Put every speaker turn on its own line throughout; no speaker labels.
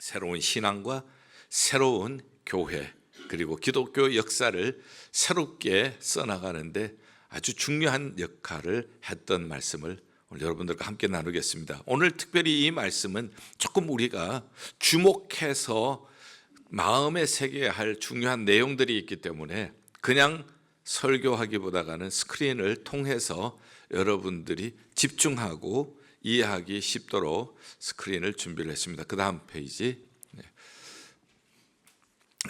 새로운 신앙과 새로운 교회 그리고 기독교 역사를 새롭게 써나가는데 아주 중요한 역할을 했던 말씀을 오늘 여러분들과 함께 나누겠습니다. 오늘 특별히 이 말씀은 조금 우리가 주목해서 마음에 새겨야 할 중요한 내용들이 있기 때문에 그냥 설교하기보다는 스크린을 통해서 여러분들이 집중하고 이해하기 쉽도록 스크린을 준비를 했습니다. 그 다음 페이지.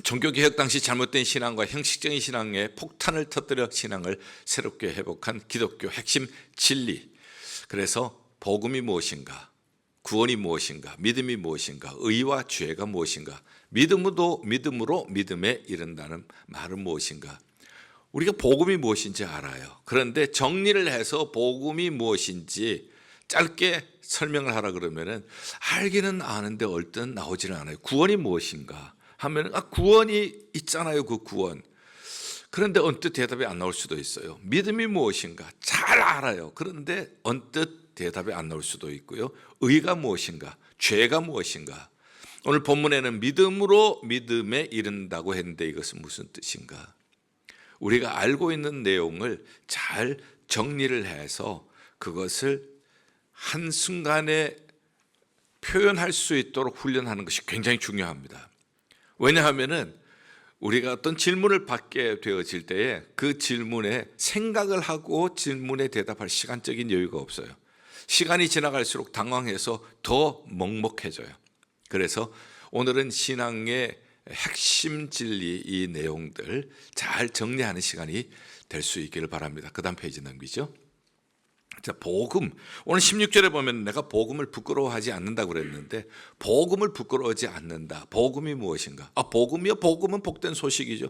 종교개혁 당시 잘못된 신앙과 형식적인 신앙의 폭탄을 터뜨려 신앙을 새롭게 회복한 기독교 핵심 진리. 그래서 복음이 무엇인가, 구원이 무엇인가, 믿음이 무엇인가, 의와 죄가 무엇인가, 믿음으로 믿음에 이른다는 말은 무엇인가. 우리가 복음이 무엇인지 알아요. 그런데 정리를 해서 복음이 무엇인지 짧게 설명을 하라 그러면은 알기는 아는데 얼뜻 나오지는 않아요. 구원이 무엇인가 하면 구원이 있잖아요. 그 구원. 그런데 언뜻 대답이 안 나올 수도 있어요. 믿음이 무엇인가 잘 알아요. 그런데 언뜻 대답이 안 나올 수도 있고요. 의가 무엇인가, 죄가 무엇인가. 오늘 본문에는 믿음으로 믿음에 이른다고 했는데 이것은 무슨 뜻인가? 우리가 알고 있는 내용을 잘 정리를 해서 그것을 한순간에 표현할 수 있도록 훈련하는 것이 굉장히 중요합니다. 왜냐하면은 우리가 어떤 질문을 받게 되어질 때에 그 질문에 생각을 하고 질문에 대답할 시간적인 여유가 없어요. 시간이 지나갈수록 당황해서 더 먹먹해져요. 그래서 오늘은 신앙의 핵심 진리 이 내용들 잘 정리하는 시간이 될 수 있기를 바랍니다. 그 다음 페이지 넘기죠. 자, 복음. 오늘 16절에 보면 내가 복음을 부끄러워하지 않는다고 그랬는데 복음을 부끄러워하지 않는다. 복음이 무엇인가? 복음이요? 복음은 복된 소식이죠.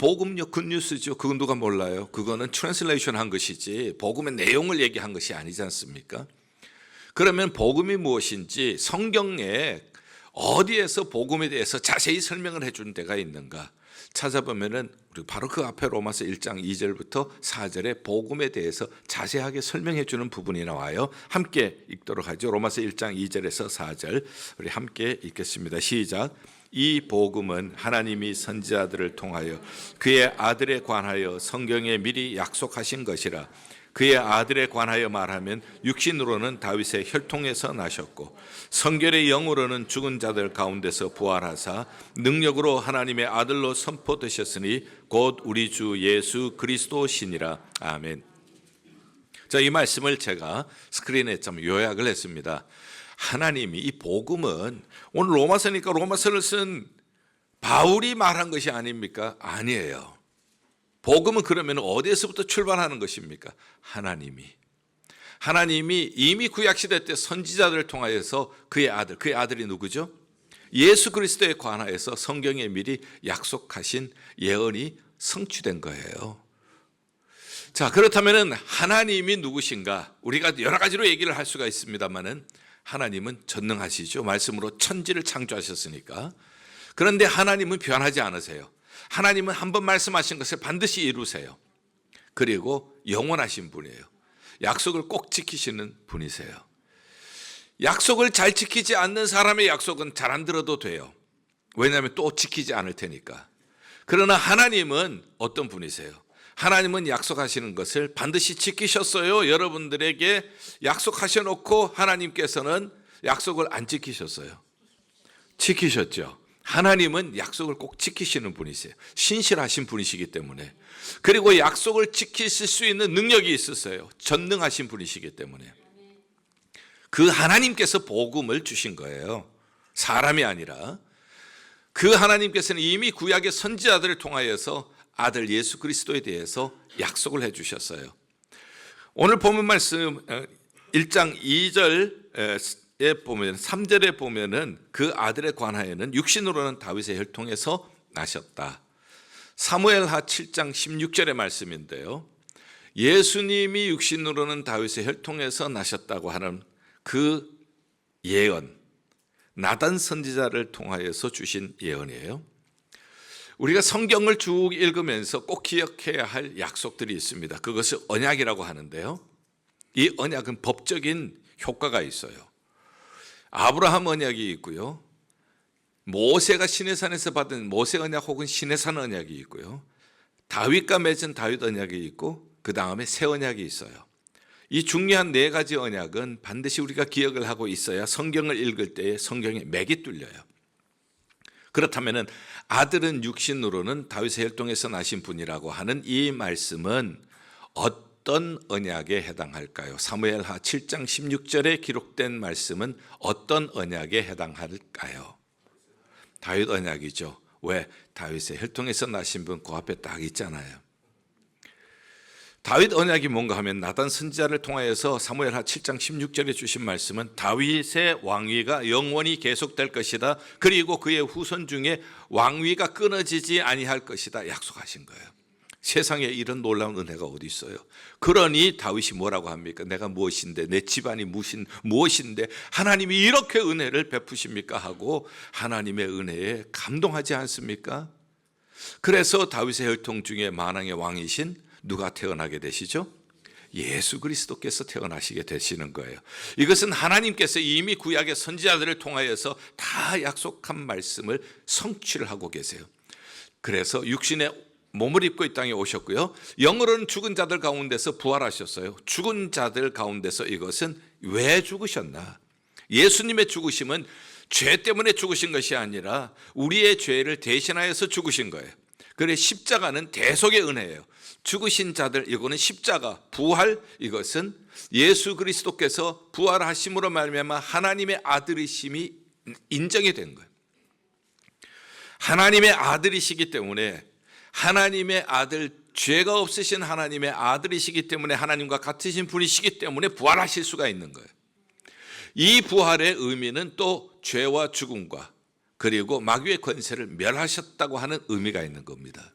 복음요? 굿뉴스죠. 그건 누가 몰라요? 그거는 트랜슬레이션 한 것이지 복음의 내용을 얘기한 것이 아니지 않습니까? 그러면 복음이 무엇인지 성경에 어디에서 복음에 대해서 자세히 설명을 해준 데가 있는가? 찾아보면은 우리 바로 그 앞에 로마서 1장 2절부터 4절에 복음에 대해서 자세하게 설명해 주는 부분이 나와요. 함께 읽도록 하죠. 로마서 1장 2절에서 4절 우리 함께 읽겠습니다. 시작. 이 복음은 하나님이 선지자들을 통하여 그의 아들에 관하여 성경에 미리 약속하신 것이라. 그의 아들에 관하여 말하면 육신으로는 다윗의 혈통에서 나셨고 성결의 영으로는 죽은 자들 가운데서 부활하사 능력으로 하나님의 아들로 선포되셨으니 곧 우리 주 예수 그리스도시니라. 아멘. 자, 이 말씀을 제가 스크린에 좀 요약을 했습니다. 하나님이 이 복음은 오늘 로마서니까 로마서를 쓴 바울이 말한 것이 아닙니까? 아니에요. 복음은 그러면 어디에서부터 출발하는 것입니까? 하나님이 이미 구약시대 때 선지자들을 통하여서 그의 아들이 누구죠? 예수 그리스도에 관하여서 성경에 미리 약속하신 예언이 성취된 거예요. 자, 그렇다면 하나님이 누구신가? 우리가 여러 가지로 얘기를 할 수가 있습니다만은 하나님은 전능하시죠. 말씀으로 천지를 창조하셨으니까. 그런데 하나님은 변하지 않으세요. 하나님은 한번 말씀하신 것을 반드시 이루세요. 그리고 영원하신 분이에요. 약속을 꼭 지키시는 분이세요. 약속을 잘 지키지 않는 사람의 약속은 잘 안 들어도 돼요. 왜냐하면 또 지키지 않을 테니까. 그러나 하나님은 어떤 분이세요? 하나님은 약속하시는 것을 반드시 지키셨어요. 여러분들에게 약속하셔놓고 하나님께서는 약속을 안 지키셨어요. 지키셨죠. 하나님은 약속을 꼭 지키시는 분이세요. 신실하신 분이시기 때문에. 그리고 약속을 지키실 수 있는 능력이 있으세요. 전능하신 분이시기 때문에. 그 하나님께서 복음을 주신 거예요. 사람이 아니라. 그 하나님께서는 이미 구약의 선지자들을 통하여서 아들 예수 그리스도에 대해서 약속을 해주셨어요. 오늘 본문 말씀 1장 2절에 보면 3절에 보면은 그 아들에 관하여는 육신으로는 다윗의 혈통에서 나셨다. 사무엘하 7장 16절의 말씀인데요. 예수님이 육신으로는 다윗의 혈통에서 나셨다고 하는 그 예언, 나단 선지자를 통하여서 주신 예언이에요. 우리가 성경을 쭉 읽으면서 꼭 기억해야 할 약속들이 있습니다. 그것을 언약이라고 하는데요. 이 언약은 법적인 효과가 있어요. 아브라함 언약이 있고요. 모세가 시내산에서 받은 모세 언약 혹은 시내산 언약이 있고요. 다윗과 맺은 다윗 언약이 있고 그 다음에 새 언약이 있어요. 이 중요한 네 가지 언약은 반드시 우리가 기억을 하고 있어야 성경을 읽을 때에 성경에 맥이 뚫려요. 그렇다면 아들은 육신으로는 다윗의 혈통에서 나신 분이라고 하는 이 말씀은 어떤 언약에 해당할까요? 사무엘하 7장 16절에 기록된 말씀은 어떤 언약에 해당할까요? 다윗 언약이죠. 왜? 다윗의 혈통에서 나신 분 그 앞에 딱 있잖아요. 다윗 언약이 뭔가 하면 나단 선지자를 통하여서 사무엘하 7장 16절에 주신 말씀은 다윗의 왕위가 영원히 계속될 것이다. 그리고 그의 후손 중에 왕위가 끊어지지 아니할 것이다 약속하신 거예요. 세상에 이런 놀라운 은혜가 어디 있어요? 그러니 다윗이 뭐라고 합니까? 내가 무엇인데, 내 집안이 무엇인데 하나님이 이렇게 은혜를 베푸십니까? 하고 하나님의 은혜에 감동하지 않습니까? 그래서 다윗의 혈통 중에 만왕의 왕이신 누가 태어나게 되시죠? 예수 그리스도께서 태어나시게 되시는 거예요. 이것은 하나님께서 이미 구약의 선지자들을 통하여서 다 약속한 말씀을 성취를 하고 계세요. 그래서 육신의 몸을 입고 이 땅에 오셨고요. 영으로는 죽은 자들 가운데서 부활하셨어요. 죽은 자들 가운데서 이것은 왜 죽으셨나? 예수님의 죽으심은 죄 때문에 죽으신 것이 아니라 우리의 죄를 대신하여서 죽으신 거예요. 그래 십자가는 대속의 은혜예요. 죽으신 자들, 이거는 십자가, 부활, 이것은 예수 그리스도께서 부활하심으로 말미암아 하나님의 아들이심이 인정이 된 거예요. 하나님의 아들이시기 때문에 하나님의 아들, 죄가 없으신 하나님의 아들이시기 때문에 하나님과 같으신 분이시기 때문에 부활하실 수가 있는 거예요. 이 부활의 의미는 또 죄와 죽음과 그리고 마귀의 권세를 멸하셨다고 하는 의미가 있는 겁니다.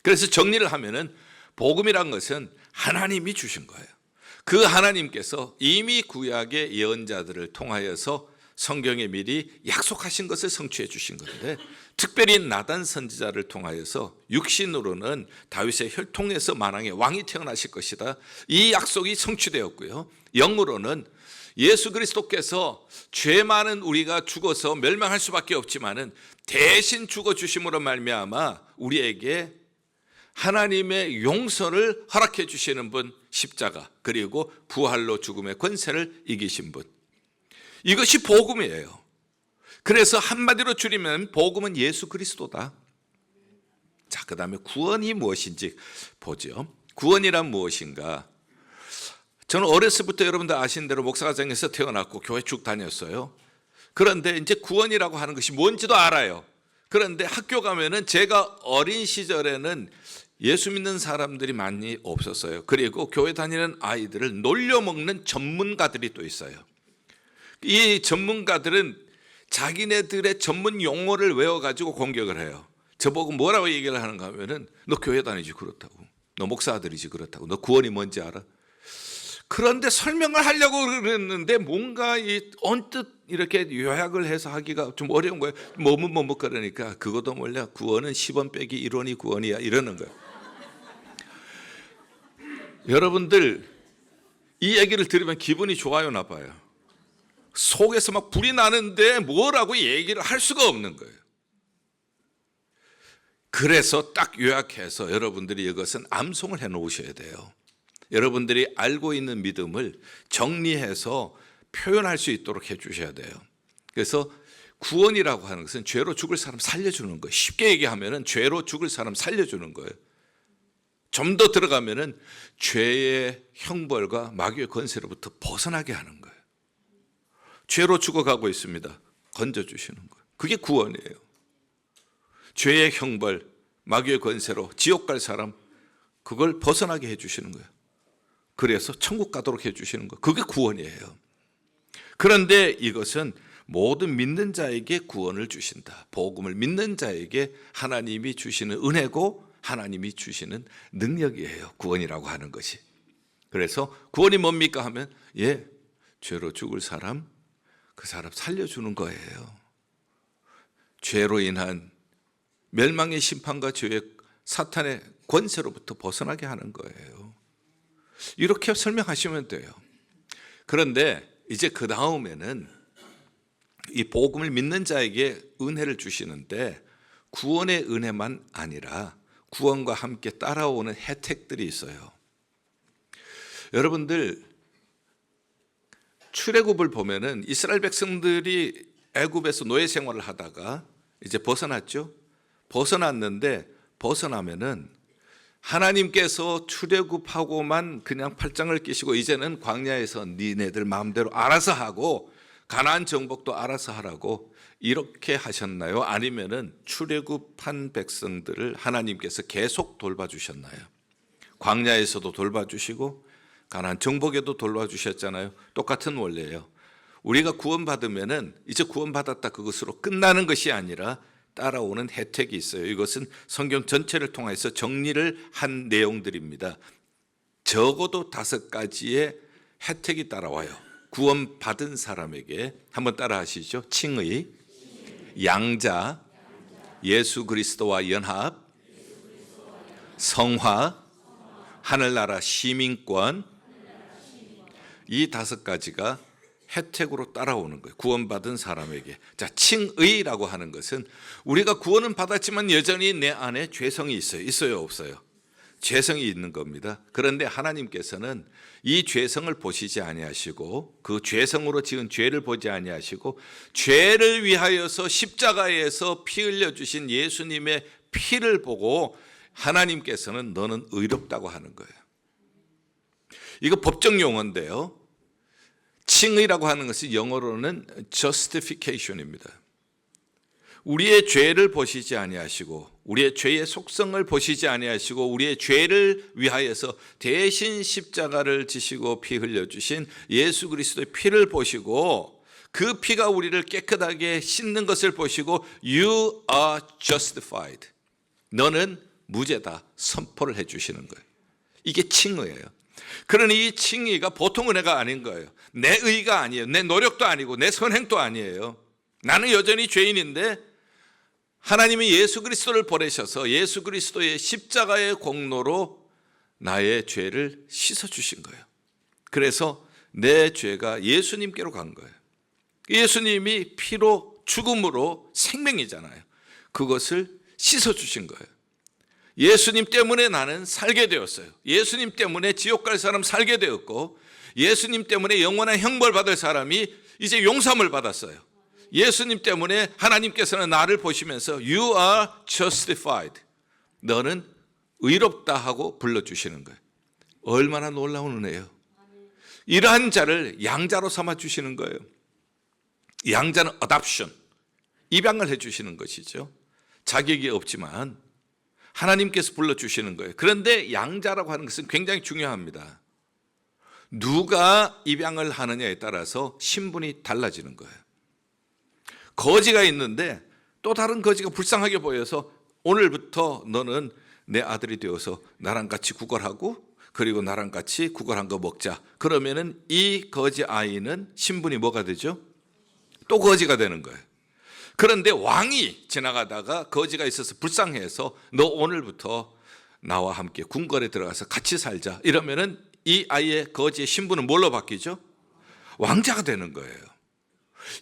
그래서 정리를 하면은 복음이란 것은 하나님이 주신 거예요. 그 하나님께서 이미 구약의 예언자들을 통하여서 성경에 미리 약속하신 것을 성취해 주신 건데, 특별히 나단 선지자를 통하여서 육신으로는 다윗의 혈통에서 만왕의 왕이 태어나실 것이다. 이 약속이 성취되었고요. 영으로는 예수 그리스도께서 죄 많은 우리가 죽어서 멸망할 수밖에 없지만은 대신 죽어 주심으로 말미암아 우리에게 하나님의 용서를 허락해 주시는 분, 십자가, 그리고 부활로 죽음의 권세를 이기신 분. 이것이 복음이에요. 그래서 한마디로 줄이면 복음은 예수 그리스도다. 자, 그 다음에 구원이 무엇인지 보죠. 구원이란 무엇인가? 저는 어렸을 때부터 여러분들 아시는 대로 목사가정에서 태어났고 교회 쭉 다녔어요. 그런데 이제 구원이라고 하는 것이 뭔지도 알아요. 그런데 학교 가면은 제가 어린 시절에는 예수 믿는 사람들이 많이 없었어요. 그리고 교회 다니는 아이들을 놀려먹는 전문가들이 또 있어요. 이 전문가들은 자기네들의 전문 용어를 외워가지고 공격을 해요. 저보고 뭐라고 얘기를 하는가 하면은 너 교회 다니지 그렇다고, 너 목사 아들이지 그렇다고, 너 구원이 뭔지 알아? 그런데 설명을 하려고 그랬는데 뭔가 언뜻 이렇게 요약을 해서 하기가 좀 어려운 거예요. 머뭇머뭇 그러니까 그것도 몰라, 구원은 10원 빼기 1원이 구원이야 이러는 거예요. 여러분들 이 얘기를 들으면 기분이 좋아요, 나빠요? 속에서 막 불이 나는데 뭐라고 얘기를 할 수가 없는 거예요. 그래서 딱 요약해서 여러분들이 이것은 암송을 해 놓으셔야 돼요. 여러분들이 알고 있는 믿음을 정리해서 표현할 수 있도록 해 주셔야 돼요. 그래서 구원이라고 하는 것은 죄로 죽을 사람 살려주는 거예요. 쉽게 얘기하면 죄로 죽을 사람 살려주는 거예요. 좀 더 들어가면 죄의 형벌과 마귀의 권세로부터 벗어나게 하는 거예요. 죄로 죽어가고 있습니다. 건져주시는 거예요. 그게 구원이에요. 죄의 형벌, 마귀의 권세로 지옥 갈 사람, 그걸 벗어나게 해주시는 거예요. 그래서 천국 가도록 해주시는 거예요. 그게 구원이에요. 그런데 이것은 모든 믿는 자에게 구원을 주신다. 복음을 믿는 자에게 하나님이 주시는 은혜고 하나님이 주시는 능력이에요. 구원이라고 하는 것이. 그래서 구원이 뭡니까 하면 죄로 죽을 사람, 그 사람 살려주는 거예요. 죄로 인한 멸망의 심판과 죄의 사탄의 권세로부터 벗어나게 하는 거예요. 이렇게 설명하시면 돼요. 그런데 이제 그 다음에는 이 복음을 믿는 자에게 은혜를 주시는데 구원의 은혜만 아니라 구원과 함께 따라오는 혜택들이 있어요. 여러분들 출애굽을 보면은 이스라엘 백성들이 애굽에서 노예 생활을 하다가 이제 벗어났죠. 벗어났는데 벗어나면은 하나님께서 출애굽하고만 그냥 팔짱을 끼시고 이제는 광야에서 니네들 마음대로 알아서 하고 가나안 정복도 알아서 하라고 이렇게 하셨나요? 아니면은 출애굽한 백성들을 하나님께서 계속 돌봐주셨나요? 광야에서도 돌봐주시고 가나안 정복에도 돌봐주셨잖아요. 똑같은 원리예요. 우리가 구원받으면은 이제 구원받았다 그것으로 끝나는 것이 아니라 따라오는 혜택이 있어요. 이것은 성경 전체를 통해서 정리를 한 내용들입니다. 적어도 5가지의 혜택이 따라와요. 구원받은 사람에게 한번 따라 하시죠. 칭의, 양자, 예수 그리스도와 연합, 성화, 하늘나라 시민권, 이 5가지가 혜택으로 따라오는 거예요. 구원받은 사람에게. 자, 칭의라고 하는 것은 우리가 구원은 받았지만 여전히 내 안에 죄성이 있어요. 있어요, 없어요? 죄성이 있는 겁니다. 그런데 하나님께서는 이 죄성을 보시지 아니하시고 그 죄성으로 지은 죄를 보지 아니하시고 죄를 위하여서 십자가에서 피 흘려 주신 예수님의 피를 보고 하나님께서는 너는 의롭다고 하는 거예요. 이거 법적 용어인데요. 칭의라고 하는 것이 영어로는 justification입니다. 우리의 죄를 보시지 아니하시고 우리의 죄의 속성을 보시지 아니하시고 우리의 죄를 위하여서 대신 십자가를 지시고 피 흘려주신 예수 그리스도의 피를 보시고 그 피가 우리를 깨끗하게 씻는 것을 보시고 You are justified. 너는 무죄다 선포를 해주시는 거예요. 이게 칭의예요. 그러니 이 칭의가 보통 은혜가 아닌 거예요. 내 의가 아니에요. 내 노력도 아니고 내 선행도 아니에요. 나는 여전히 죄인인데 하나님이 예수 그리스도를 보내셔서 예수 그리스도의 십자가의 공로로 나의 죄를 씻어주신 거예요. 그래서 내 죄가 예수님께로 간 거예요. 예수님이 피로 죽음으로 생명이잖아요. 그것을 씻어주신 거예요. 예수님 때문에 나는 살게 되었어요. 예수님 때문에 지옥 갈 사람 살게 되었고 예수님 때문에 영원한 형벌 받을 사람이 이제 용서함을 받았어요. 예수님 때문에 하나님께서는 나를 보시면서 You are justified. 너는 의롭다 하고 불러주시는 거예요. 얼마나 놀라운 은혜예요. 이러한 자를 양자로 삼아주시는 거예요. 양자는 adoption, 입양을 해주시는 것이죠. 자격이 없지만 하나님께서 불러주시는 거예요. 그런데 양자라고 하는 것은 굉장히 중요합니다. 누가 입양을 하느냐에 따라서 신분이 달라지는 거예요. 거지가 있는데 또 다른 거지가 불쌍하게 보여서 오늘부터 너는 내 아들이 되어서 나랑 같이 구걸하고 그리고 나랑 같이 구걸한 거 먹자. 그러면은 이 거지 아이는 신분이 뭐가 되죠? 또 거지가 되는 거예요. 그런데 왕이 지나가다가 거지가 있어서 불쌍해서 너 오늘부터 나와 함께 궁궐에 들어가서 같이 살자. 이러면은 이 아이의 거지의 신분은 뭘로 바뀌죠? 왕자가 되는 거예요.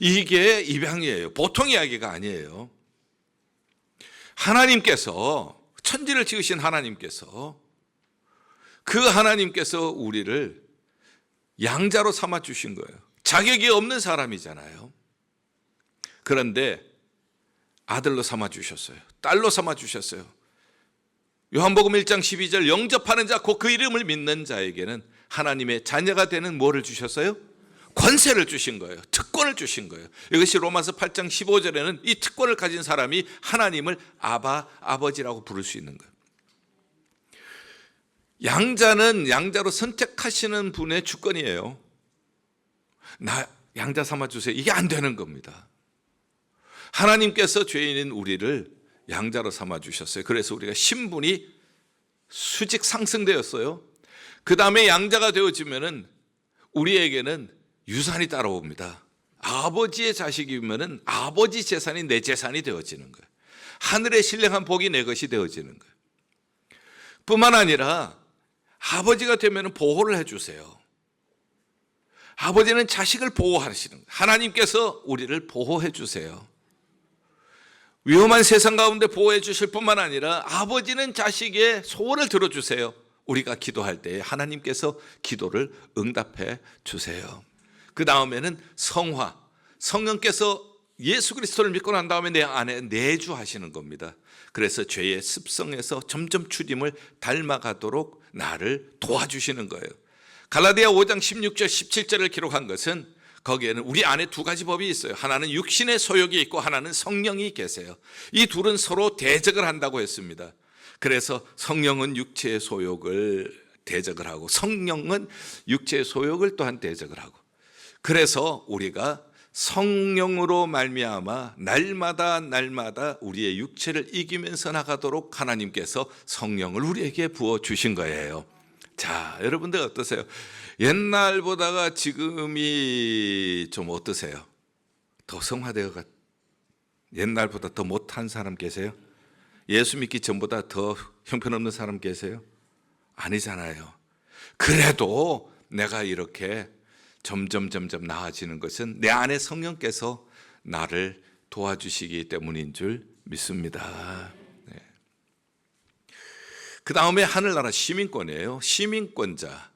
이게 입양이에요. 보통 이야기가 아니에요. 하나님께서 천지를 지으신 하나님께서 그 하나님께서 우리를 양자로 삼아 주신 거예요. 자격이 없는 사람이잖아요. 그런데 아들로 삼아 주셨어요. 딸로 삼아 주셨어요. 요한복음 1장 12절 영접하는 자 곧 그 이름을 믿는 자에게는 하나님의 자녀가 되는 뭐를 주셨어요? 권세를 주신 거예요. 특권을 주신 거예요. 이것이 로마서 8장 15절에는 이 특권을 가진 사람이 하나님을 아버지라고 부를 수 있는 거예요. 양자는 양자로 선택하시는 분의 주권이에요. 나 양자 삼아주세요. 이게 안 되는 겁니다. 하나님께서 죄인인 우리를 양자로 삼아주셨어요. 그래서 우리가 신분이 수직 상승되었어요. 그 다음에 양자가 되어지면은 우리에게는 유산이 따라옵니다. 아버지의 자식이면은 아버지 재산이 내 재산이 되어지는 거예요. 하늘의 신령한 복이 내 것이 되어지는 거예요. 뿐만 아니라 아버지가 되면 보호를 해주세요. 아버지는 자식을 보호하시는 거예요. 하나님께서 우리를 보호해 주세요. 위험한 세상 가운데 보호해 주실 뿐만 아니라 아버지는 자식의 소원을 들어주세요. 우리가 기도할 때 하나님께서 기도를 응답해 주세요. 그 다음에는 성화, 성령께서 예수 그리스도를 믿고 난 다음에 내 안에 내주하시는 겁니다. 그래서 죄의 습성에서 점점 주님을 닮아가도록 나를 도와주시는 거예요. 갈라디아 5장 16절 17절을 기록한 것은 거기에는 우리 안에 두 가지 법이 있어요. 하나는 육신의 소욕이 있고 하나는 성령이 계세요. 이 둘은 서로 대적을 한다고 했습니다. 그래서 성령은 육체의 소욕을 대적을 하고 성령은 육체의 소욕을 또한 대적을 하고, 그래서 우리가 성령으로 말미암아 날마다 우리의 육체를 이기면서 나가도록 하나님께서 성령을 우리에게 부어주신 거예요. 자, 여러분들 어떠세요? 옛날보다가 지금이 좀 어떠세요? 더 성화되어 옛날보다 더 못한 사람 계세요? 예수 믿기 전보다 더 형편없는 사람 계세요? 아니잖아요. 그래도 내가 이렇게 점점 나아지는 것은 내 안에 성령께서 나를 도와주시기 때문인 줄 믿습니다. 네. 그 다음에 하늘나라 시민권이에요. 시민권자,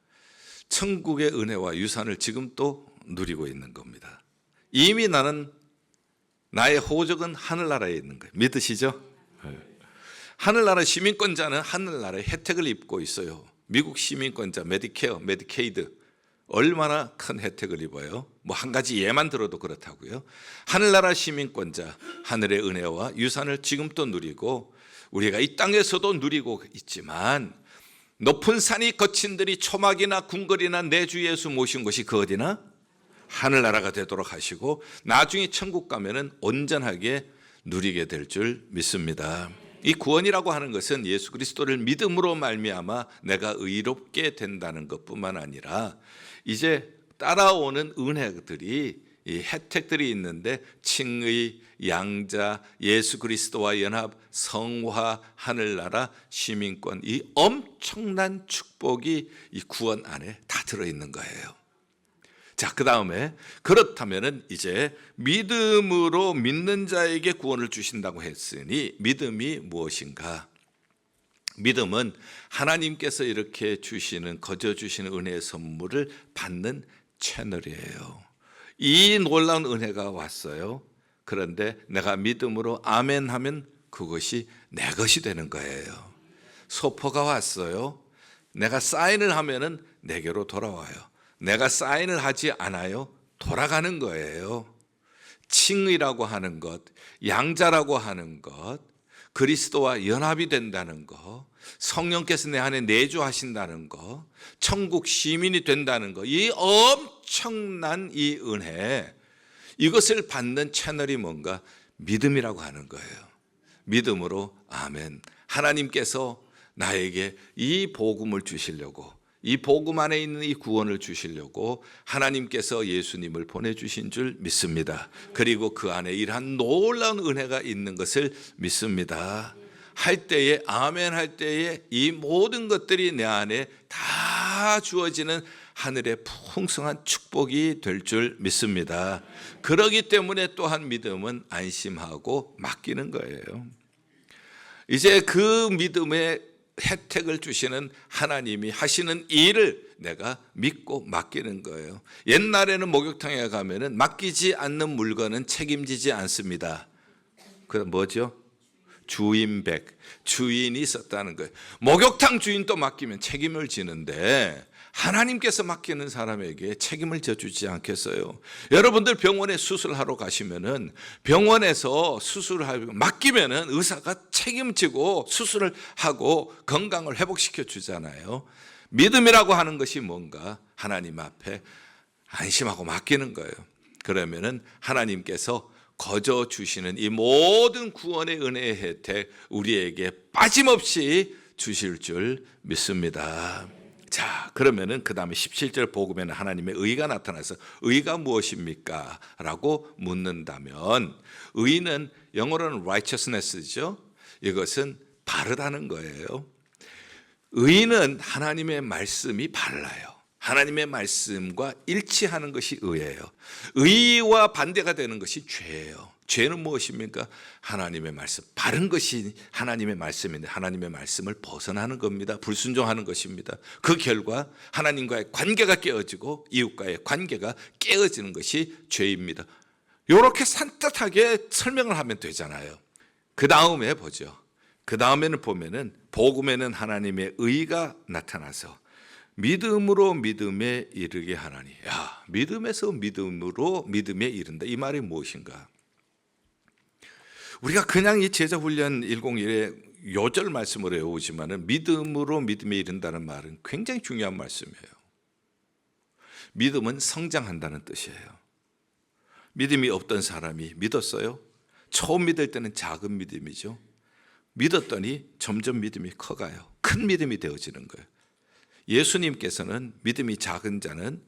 천국의 은혜와 유산을 지금 또 누리고 있는 겁니다. 이미 나의 호적은 하늘나라에 있는 거예요. 믿으시죠? 네. 하늘나라 시민권자는 하늘나라의 혜택을 입고 있어요. 미국 시민권자 메디케어, 메디케이드 얼마나 큰 혜택을 입어요. 뭐 한 가지 예만 들어도 그렇다고요. 하늘나라 시민권자, 하늘의 은혜와 유산을 지금 또 누리고 우리가 이 땅에서도 누리고 있지만, 높은 산이 거친들이 초막이나 궁궐이나 내 주 예수 모신 곳이 그 어디나 하늘나라가 되도록 하시고 나중에 천국 가면은 온전하게 누리게 될 줄 믿습니다. 이 구원이라고 하는 것은 예수 그리스도를 믿음으로 말미암아 내가 의롭게 된다는 것뿐만 아니라 이제 따라오는 은혜들이, 이 혜택들이 있는데 칭의, 양자, 예수 그리스도와 연합, 성화, 하늘나라, 시민권, 이 엄청난 축복이 이 구원 안에 다 들어있는 거예요. 자, 그 다음에 그렇다면은 이제 믿음으로 믿는 자에게 구원을 주신다고 했으니 믿음이 무엇인가? 믿음은 하나님께서 이렇게 주시는, 거저 주시는 은혜의 선물을 받는 채널이에요. 이 놀라운 은혜가 왔어요. 그런데 내가 믿음으로 아멘 하면 그것이 내 것이 되는 거예요. 소포가 왔어요. 내가 사인을 하면은 내게로 돌아와요. 내가 사인을 하지 않아요. 돌아가는 거예요. 칭의라고 하는 것, 양자라고 하는 것, 그리스도와 연합이 된다는 것, 성령께서 내 안에 내주하신다는 것, 천국 시민이 된다는 것, 이 엄청난 이 은혜, 이것을 받는 채널이 뭔가? 믿음이라고 하는 거예요. 믿음으로 아멘. 하나님께서 나에게 이 복음을 주시려고, 이 복음 안에 있는 이 구원을 주시려고 하나님께서 예수님을 보내주신 줄 믿습니다. 그리고 그 안에 이러한 놀라운 은혜가 있는 것을 믿습니다. 할 때에, 아멘 할 때에 이 모든 것들이 내 안에 다 주어지는 하늘의 풍성한 축복이 될 줄 믿습니다. 그러기 때문에 또한 믿음은 안심하고 맡기는 거예요. 이제 그 믿음의 혜택을 주시는 하나님이 하시는 일을 내가 믿고 맡기는 거예요. 옛날에는 목욕탕에 가면은 맡기지 않는 물건은 책임지지 않습니다. 그럼 뭐죠? 주인백, 주인이 있었다는 거예요. 목욕탕 주인도 맡기면 책임을 지는데 하나님께서 맡기는 사람에게 책임을 져주지 않겠어요? 여러분들 병원에 수술하러 가시면은 병원에서 수술을 맡기면은 의사가 책임지고 수술을 하고 건강을 회복시켜 주잖아요. 믿음이라고 하는 것이 뭔가? 하나님 앞에 안심하고 맡기는 거예요. 그러면은 하나님께서 거저 주시는 이 모든 구원의 은혜의 혜택 우리에게 빠짐없이 주실 줄 믿습니다. 자, 그러면은 그 다음에 17절 복음에는 하나님의 의가 나타나서 의가 무엇입니까? 라고 묻는다면, 의는 영어로는 righteousness죠. 이것은 바르다는 거예요. 의는 하나님의 말씀이 발라요. 하나님의 말씀과 일치하는 것이 의예요. 의와 반대가 되는 것이 죄예요. 죄는 무엇입니까? 하나님의 말씀, 바른 것이 하나님의 말씀인데 하나님의 말씀을 벗어나는 겁니다. 불순종하는 것입니다. 그 결과 하나님과의 관계가 깨어지고 이웃과의 관계가 깨어지는 것이 죄입니다. 이렇게 산뜻하게 설명을 하면 되잖아요. 그 다음에 보죠. 그 다음에는 보면은 복음에는 하나님의 의가 나타나서 믿음으로 믿음에 이르게 하나니. 야, 믿음에서 믿음으로 믿음에 이른다. 이 말이 무엇인가? 우리가 그냥 이 제자훈련 101의 요절 말씀을 외우지만은 믿음으로 믿음에 이른다는 말은 굉장히 중요한 말씀이에요. 믿음은 성장한다는 뜻이에요. 믿음이 없던 사람이 믿었어요. 처음 믿을 때는 작은 믿음이죠. 믿었더니 점점 믿음이 커가요. 큰 믿음이 되어지는 거예요. 예수님께서는 믿음이 작은 자는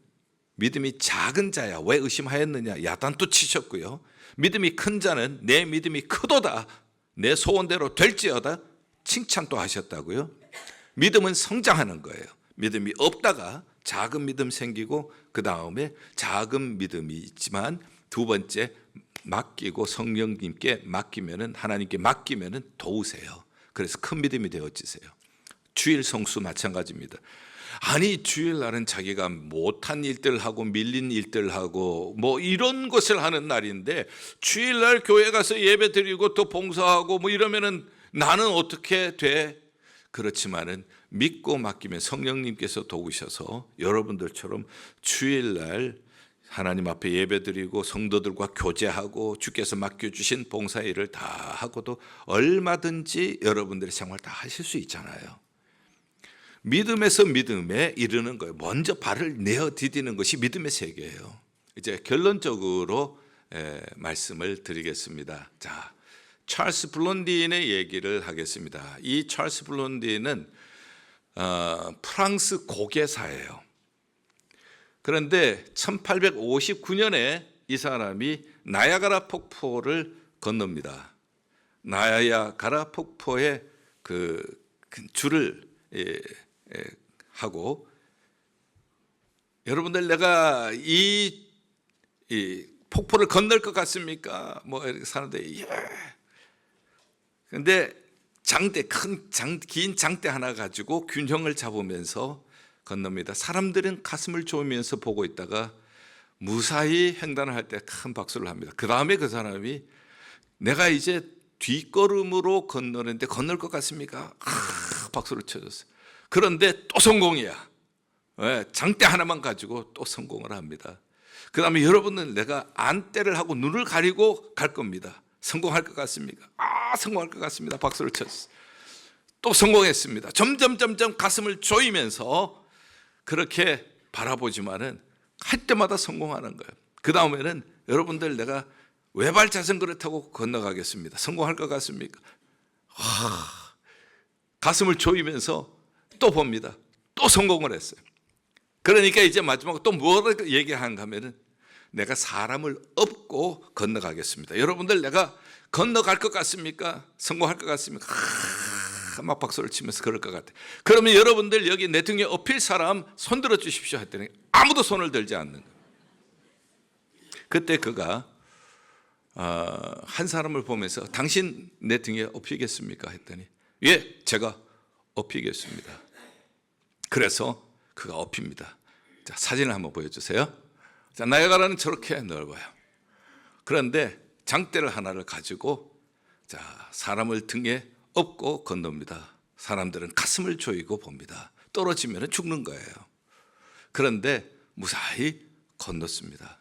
믿음이 작은 자야 왜 의심하였느냐 야단도 치셨고요. 믿음이 큰 자는 내 믿음이 크도다 내 소원대로 될지어다 칭찬도 하셨다고요. 믿음은 성장하는 거예요. 믿음이 없다가 작은 믿음 생기고 그 다음에 작은 믿음이 있지만 두 번째 맡기고 성령님께 맡기면은 하나님께 맡기면은 도우세요. 그래서 큰 믿음이 되어지세요. 주일 성수 마찬가지입니다. 아니 주일날은 자기가 못한 일들 하고 밀린 일들 하고 뭐 이런 것을 하는 날인데 주일날 교회 가서 예배 드리고 또 봉사하고 뭐 이러면은 나는 어떻게 돼? 그렇지만은 믿고 맡기면 성령님께서 도우셔서 여러분들처럼 주일날 하나님 앞에 예배드리고 성도들과 교제하고 주께서 맡겨주신 봉사일을 다 하고도 얼마든지 여러분들의 생활 다 하실 수 있잖아요. 믿음에서 믿음에 이르는 거예요. 먼저 발을 내어 디디는 것이 믿음의 세계예요. 이제 결론적으로 말씀을 드리겠습니다. 자, 찰스 블론딘의 얘기를 하겠습니다. 이 찰스 블론딘은 프랑스 고개사예요. 그런데 1859년에 이 사람이 나야가라 폭포를 건넙니다. 나야가라 폭포의 그 줄을 하고 여러분들 내가 이 폭포를 건널 것 같습니까? 뭐 이렇게 사는데 그런데 장대 긴 장대 하나 가지고 균형을 잡으면서 건넙니다. 사람들은 가슴을 조이면서 보고 있다가 무사히 횡단을 할 때 큰 박수를 합니다. 그 다음에 그 사람이 내가 이제 뒷걸음으로 건너는데 건널 것 같습니까? 박수를 쳐줬어요. 그런데 또 성공이야. 장대 하나만 가지고 또 성공을 합니다. 그 다음에 여러분은 내가 안대를 하고 눈을 가리고 갈 겁니다. 성공할 것 같습니까? 성공할 것 같습니다. 박수를 쳤어요. 또 성공했습니다. 점점 가슴을 조이면서 그렇게 바라보지만은 할 때마다 성공하는 거예요. 그 다음에는 여러분들 내가 외발 자전거를 타고 건너가겠습니다. 성공할 것 같습니까? 가슴을 조이면서 또 봅니다. 또 성공을 했어요. 그러니까 이제 마지막으로 또 뭐라고 얘기하는가 하면은 내가 사람을 업고 건너가겠습니다. 여러분들 내가 건너갈 것 같습니까? 성공할 것 같습니까? 막 박수를 치면서 그럴 것 같아요. 그러면 여러분들 여기 내 등에 업힐 사람 손들어 주십시오 했더니 아무도 손을 들지 않는 거예요. 그때 그가 한 사람을 보면서 당신 내 등에 업히겠습니까? 했더니 예, 제가 업히겠습니다. 그래서 그가 업힙니다. 자, 사진을 한번 보여주세요. 자, 나야가라는 저렇게 넓어요. 그런데 장대를 하나를 가지고 자, 사람을 등에 업고 건넙니다. 사람들은 가슴을 조이고 봅니다. 떨어지면 죽는 거예요. 그런데 무사히 건넜습니다.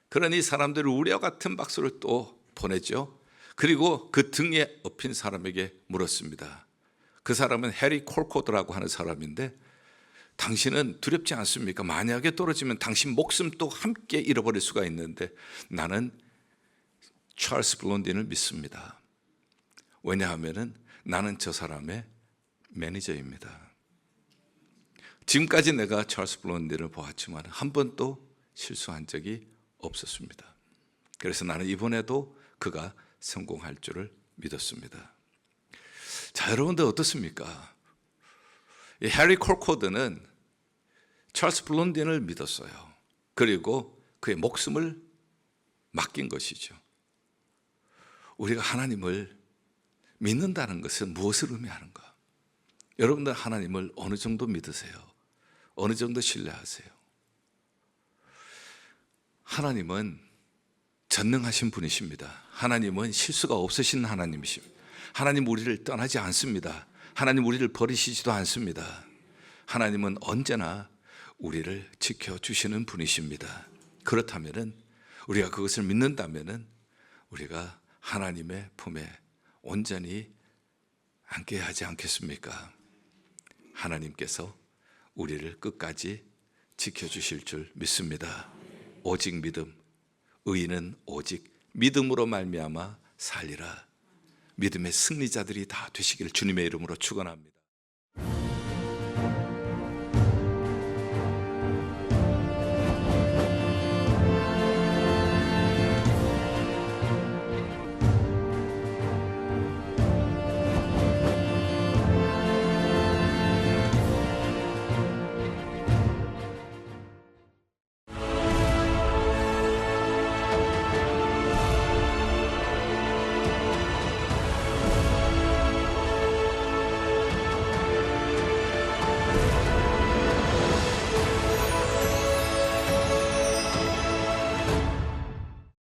그러니 사람들은 우리와 같은 박수를 또 보내죠. 그리고 그 등에 업힌 사람에게 물었습니다. 그 사람은 해리 콜코드라고 하는 사람인데 당신은 두렵지 않습니까? 만약에 떨어지면 당신 목숨도 함께 잃어버릴 수가 있는데 나는 찰스 블론딘을 믿습니다. 왜냐하면 나는 저 사람의 매니저입니다. 지금까지 내가 찰스 블론딘을 보았지만 한 번도 실수한 적이 없었습니다. 그래서 나는 이번에도 그가 성공할 줄을 믿었습니다. 자, 여러분들 어떻습니까? 이 해리 콜코드는 찰스 블론딘을 믿었어요. 그리고 그의 목숨을 맡긴 것이죠. 우리가 하나님을 믿는다는 것은 무엇을 의미하는가? 여러분들 하나님을 어느 정도 믿으세요? 어느 정도 신뢰하세요? 하나님은 전능하신 분이십니다. 하나님은 실수가 없으신 하나님이십니다. 하나님 우리를 떠나지 않습니다. 하나님 우리를 버리시지도 않습니다. 하나님은 언제나 우리를 지켜주시는 분이십니다. 그렇다면 우리가 그것을 믿는다면 우리가 하나님의 품에 온전히 안겨야 하지 않겠습니까? 하나님께서 우리를 끝까지 지켜주실 줄 믿습니다. 오직 믿음, 의인은 오직 믿음으로 말미암아 살리라. 믿음의 승리자들이 다 되시기를 주님의 이름으로 축원합니다.